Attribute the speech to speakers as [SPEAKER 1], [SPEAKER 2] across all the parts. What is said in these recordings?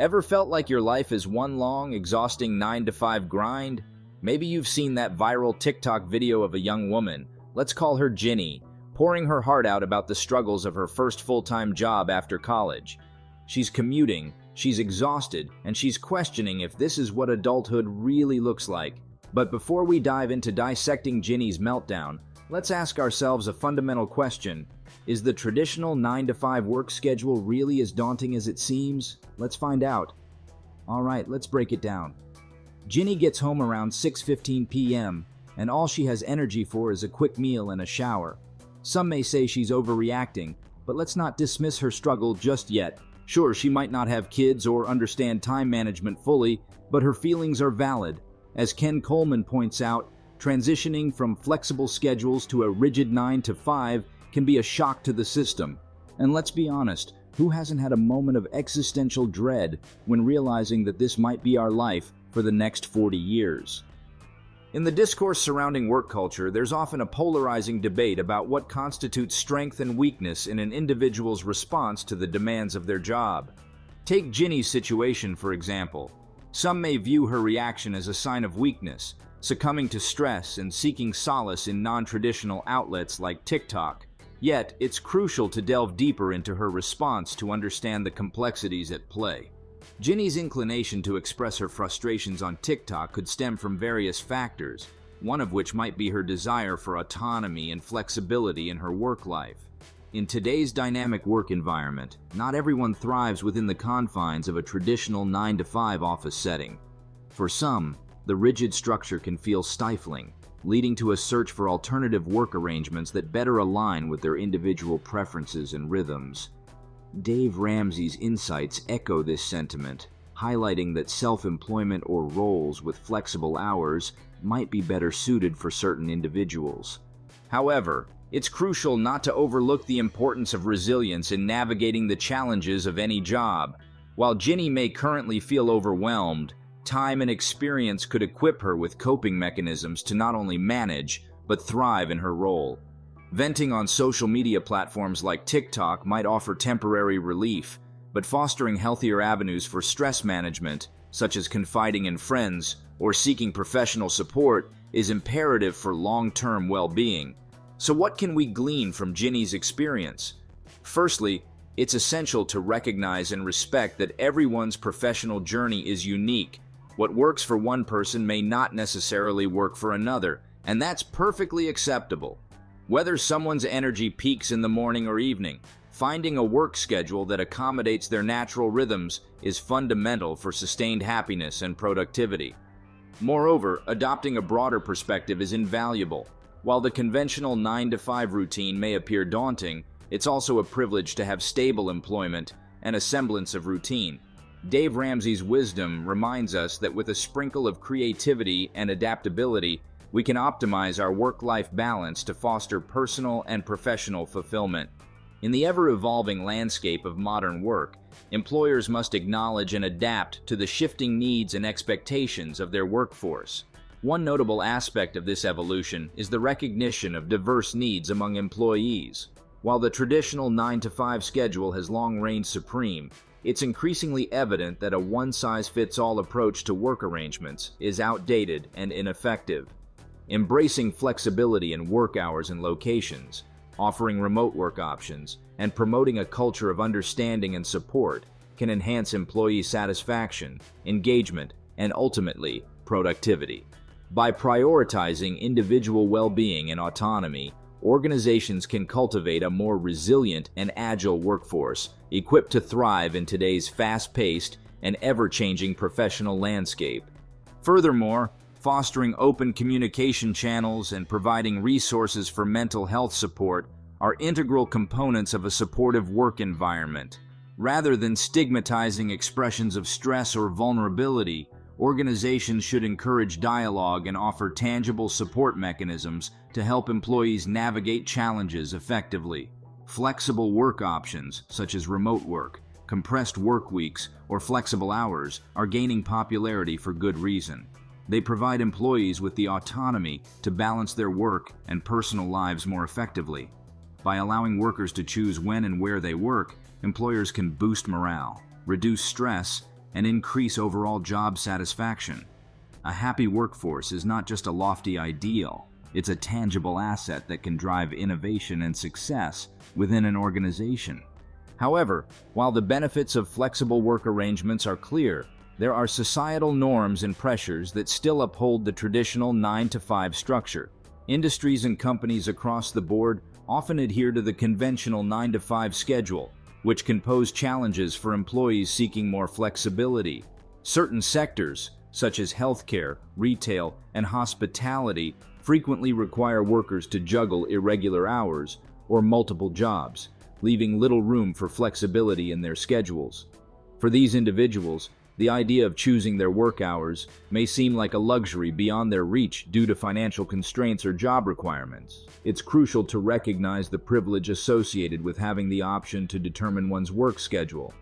[SPEAKER 1] Ever felt like your life is one long, exhausting 9 to 5 grind? Maybe you've seen that viral TikTok video of a young woman, let's call her Ginny, pouring her heart out about the struggles of her first full-time job after college. She's commuting, she's exhausted, and she's questioning if this is what adulthood really looks like. But before we dive into dissecting Ginny's meltdown, let's ask ourselves a fundamental question. Is the traditional 9 to 5 work schedule really as daunting as it seems? Let's find out. Alright, let's break it down. Ginny gets home around 6:15 p.m., and all she has energy for is a quick meal and a shower. Some may say she's overreacting, but let's not dismiss her struggle just yet. Sure, she might not have kids or understand time management fully, but her feelings are valid. As Ken Coleman points out, transitioning from flexible schedules to a rigid 9 to 5 can be a shock to the system. And let's be honest, who hasn't had a moment of existential dread when realizing that this might be our life for the next 40 years? In the discourse surrounding work culture, there's often a polarizing debate about what constitutes strength and weakness in an individual's response to the demands of their job. Take Ginny's situation, for example. Some may view her reaction as a sign of weakness, succumbing to stress and seeking solace in non-traditional outlets like TikTok. Yet, it's crucial to delve deeper into her response to understand the complexities at play. Ginny's inclination to express her frustrations on TikTok could stem from various factors, one of which might be her desire for autonomy and flexibility in her work life. In today's dynamic work environment, not everyone thrives within the confines of a traditional 9 to 5 office setting. For some, the rigid structure can feel stifling, leading to a search for alternative work arrangements that better align with their individual preferences and rhythms. Dave Ramsey's insights echo this sentiment, highlighting that self-employment or roles with flexible hours might be better suited for certain individuals. However, it's crucial not to overlook the importance of resilience in navigating the challenges of any job. While Ginny may currently feel overwhelmed, time and experience could equip her with coping mechanisms to not only manage, but thrive in her role. Venting on social media platforms like TikTok might offer temporary relief, but fostering healthier avenues for stress management, such as confiding in friends or seeking professional support, is imperative for long-term well-being. So what can we glean from Ginny's experience? Firstly, it's essential to recognize and respect that everyone's professional journey is unique. What works for one person may not necessarily work for another, and that's perfectly acceptable. Whether someone's energy peaks in the morning or evening, finding a work schedule that accommodates their natural rhythms is fundamental for sustained happiness and productivity. Moreover, adopting a broader perspective is invaluable. While the conventional 9 to 5 routine may appear daunting, it's also a privilege to have stable employment and a semblance of routine. Dave Ramsey's wisdom reminds us that with a sprinkle of creativity and adaptability, we can optimize our work-life balance to foster personal and professional fulfillment. In the ever-evolving landscape of modern work, employers must acknowledge and adapt to the shifting needs and expectations of their workforce. One notable aspect of this evolution is the recognition of diverse needs among employees. While the traditional 9 to 5 schedule has long reigned supreme, it's increasingly evident that a one-size-fits-all approach to work arrangements is outdated and ineffective. Embracing flexibility in work hours and locations, offering remote work options, and promoting a culture of understanding and support can enhance employee satisfaction, engagement, and ultimately, productivity. By prioritizing individual well-being and autonomy, organizations can cultivate a more resilient and agile workforce, equipped to thrive in today's fast-paced and ever-changing professional landscape. Furthermore, fostering open communication channels and providing resources for mental health support are integral components of a supportive work environment. Rather than stigmatizing expressions of stress or vulnerability, organizations should encourage dialogue and offer tangible support mechanisms to help employees navigate challenges effectively. Flexible work options, such as remote work, compressed work weeks, or flexible hours, are gaining popularity for good reason. They provide employees with the autonomy to balance their work and personal lives more effectively. By allowing workers to choose when and where they work, employers can boost morale, reduce stress, and increase overall job satisfaction. A happy workforce is not just a lofty ideal, it's a tangible asset that can drive innovation and success within an organization. However, while the benefits of flexible work arrangements are clear, there are societal norms and pressures that still uphold the traditional 9-to-5 structure. Industries and companies across the board often adhere to the conventional 9-to-5 schedule, which can pose challenges for employees seeking more flexibility. Certain sectors, such as healthcare, retail, and hospitality, frequently require workers to juggle irregular hours or multiple jobs, leaving little room for flexibility in their schedules. For these individuals, the idea of choosing their work hours may seem like a luxury beyond their reach due to financial constraints or job requirements. It's crucial to recognize the privilege associated with having the option to determine one's work schedule.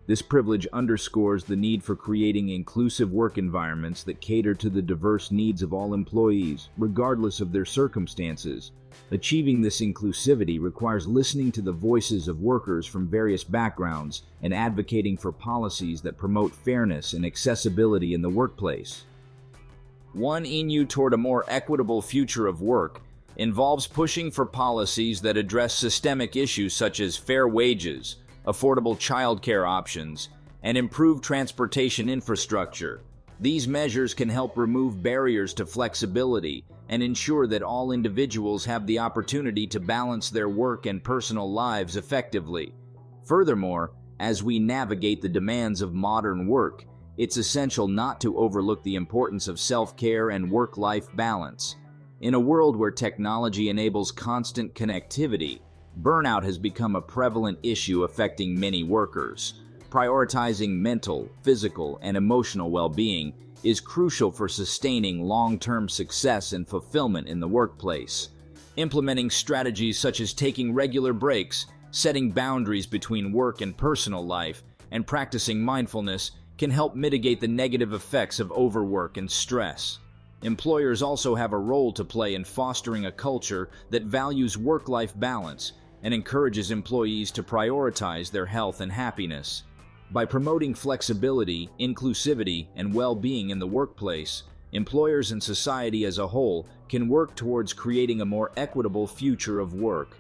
[SPEAKER 1] This privilege underscores the need for creating inclusive work environments that cater to the diverse needs of all employees, regardless of their circumstances. Achieving this inclusivity requires listening to the voices of workers from various backgrounds and advocating for policies that promote fairness and accessibility in the workplace. One issue toward a more equitable future of work involves pushing for policies that address systemic issues such as fair wages, affordable childcare options, and improved transportation infrastructure. These measures can help remove barriers to flexibility and ensure that all individuals have the opportunity to balance their work and personal lives effectively. Furthermore, as we navigate the demands of modern work, it's essential not to overlook the importance of self-care and work-life balance. In a world where technology enables constant connectivity, burnout has become a prevalent issue affecting many workers. Prioritizing mental, physical, and emotional well-being is crucial for sustaining long-term success and fulfillment in the workplace. Implementing strategies such as taking regular breaks, setting boundaries between work and personal life, and practicing mindfulness can help mitigate the negative effects of overwork and stress. Employers also have a role to play in fostering a culture that values work-life balance and encourages employees to prioritize their health and happiness. By promoting flexibility, inclusivity, and well-being in the workplace, employers and society as a whole can work towards creating a more equitable future of work.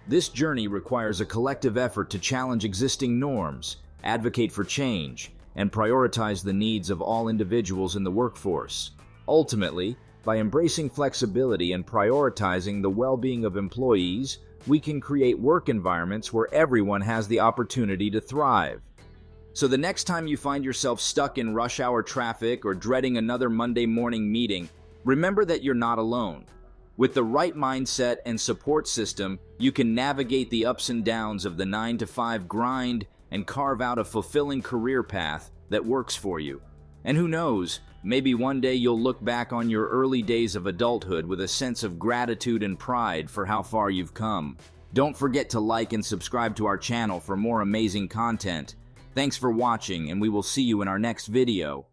[SPEAKER 1] This journey requires a collective effort to challenge existing norms, advocate for change, and prioritize the needs of all individuals in the workforce. Ultimately, by embracing flexibility and prioritizing the well-being of employees, we can create work environments where everyone has the opportunity to thrive. So the next time you find yourself stuck in rush hour traffic or dreading another Monday morning meeting, remember that you're not alone. With the right mindset and support system, you can navigate the ups and downs of the 9-to-5 grind and carve out a fulfilling career path that works for you. And who knows, maybe one day you'll look back on your early days of adulthood with a sense of gratitude and pride for how far you've come. Don't forget to like and subscribe to our channel for more amazing content. Thanks for watching, and we will see you in our next video.